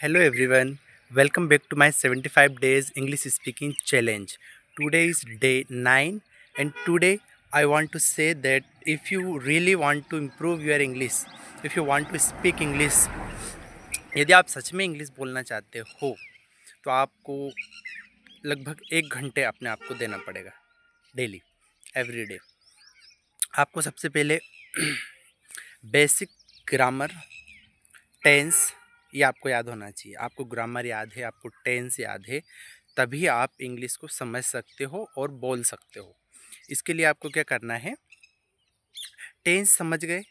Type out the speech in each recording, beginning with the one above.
Hello everyone, welcome back to my 75 days English speaking challenge. Today is day 9 and today I want to say that if you really want to improve your English, if you want to speak English, यदि आप सच में English बोलना चाहते हो तो आपको लगभग 1 घंटे अपने आप को देना पड़ेगा डेली, एवरीडे। आपको सबसे पहले बेसिक ग्रामर, टेंस ये आपको याद होना चाहिए। आपको ग्रामर याद है, आपको टेंस याद है, तभी आप इंग्लिश को समझ सकते हो और बोल सकते हो। इसके लिए आपको क्या करना है, टेंस समझ गए,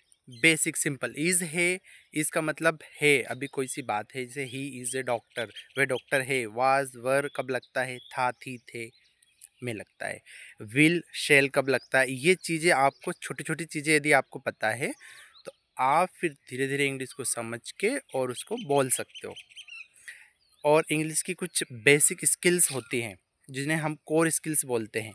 बेसिक सिंपल। इज़ है, इज़ का मतलब है, अभी कोई सी बात है, जैसे ही इज़ ए डॉक्टर, वह डॉक्टर है। वाज वर कब लगता है, था थी थे में लगता है। विल शेल कब लगता है। ये चीज़ें आपको, छोटी छोटी चीज़ें यदि आपको पता है तो आप फिर धीरे धीरे इंग्लिश को समझ के और उसको बोल सकते हो। और इंग्लिश की कुछ बेसिक स्किल्स होती हैं जिन्हें हम कोर स्किल्स बोलते हैं।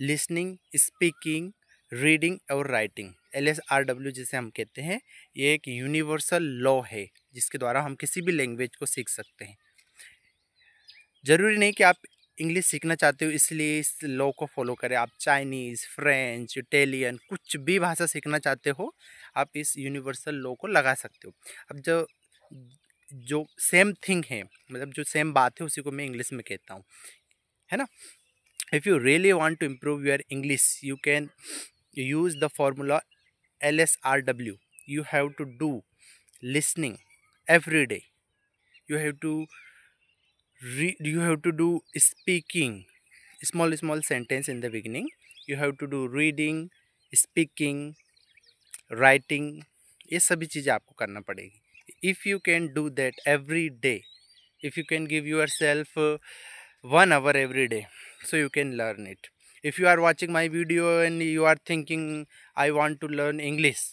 लिसनिंग, स्पीकिंग, रीडिंग और राइटिंग, LSRW जिसे हम कहते हैं। ये एक यूनिवर्सल लॉ है जिसके द्वारा हम किसी भी लैंग्वेज को सीख सकते हैं। ज़रूरी नहीं कि आप इंग्लिश सीखना चाहते हो इसलिए इस लॉ को फॉलो करें। आप चाइनीज़, फ्रेंच, इटालियन, कुछ भी भाषा सीखना चाहते हो, आप इस यूनिवर्सल लॉ को लगा सकते हो। अब जो सेम थिंग है, मतलब जो सेम बात है, उसी को मैं इंग्लिश में कहता हूँ, है ना। If you really want to improve your English, you can use the formula LSRW. You have to do listening every day. You have to do speaking, small sentence in the beginning. You have to do reading, speaking, writing. ये सभी चीज़ें आपको करना पड़ेगी। If you can do that every day, if you can give yourself 1 hour every day, so you can learn it. If you are watching my video and you are thinking I want to learn English,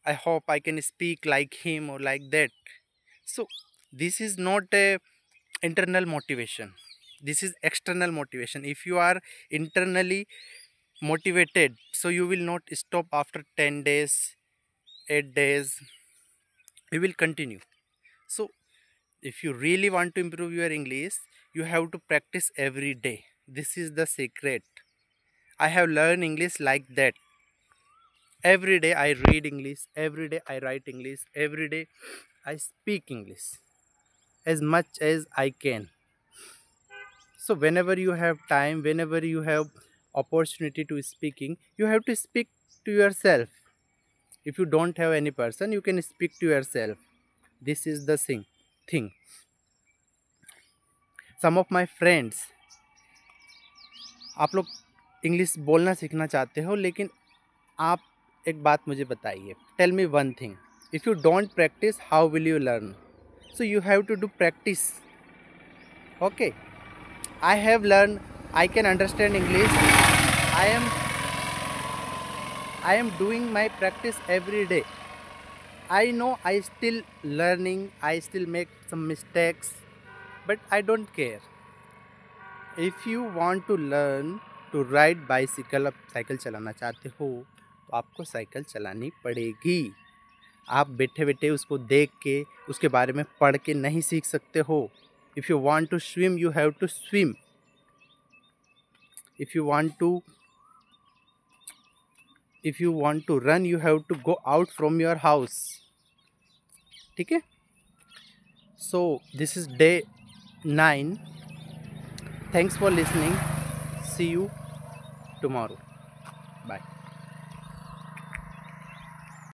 I hope I can speak like him or like that. So this is not a internal motivation, this is external motivation. If you are internally motivated, so you will not stop after 10 days, 8 days, you will continue. So if you really want to improve your English, you have to practice every day. This is the secret. I have learned English like that. Every day I read English, every day I write English, every day I speak English as much as I can. So whenever you have time, whenever you have opportunity to speaking, you have to speak to yourself. If you don't have any person, you can speak to yourself. This is the thing. Some of my friends, आप लोग English बोलना सीखना चाहते हो, लेकिन आप एक बात मुझे बताइए। Tell me one thing, if you don't practice how will you learn? So you have to do practice. Okay, I have learned, I can understand English. I am doing my practice every day. I know I still learning, I still make some mistakes, but I don't care. If you want to learn to ride bicycle, आप cycle चलाना चाहते हो तो आपको cycle चलानी पड़ेगी। आप बैठे बैठे उसको देख के, उसके बारे में पढ़ के नहीं सीख सकते हो। If you want to swim, you have to swim. If you want to run, you have to go out from your house. ठीक है? So this is day 9. Thanks for listening. See you tomorrow. Bye.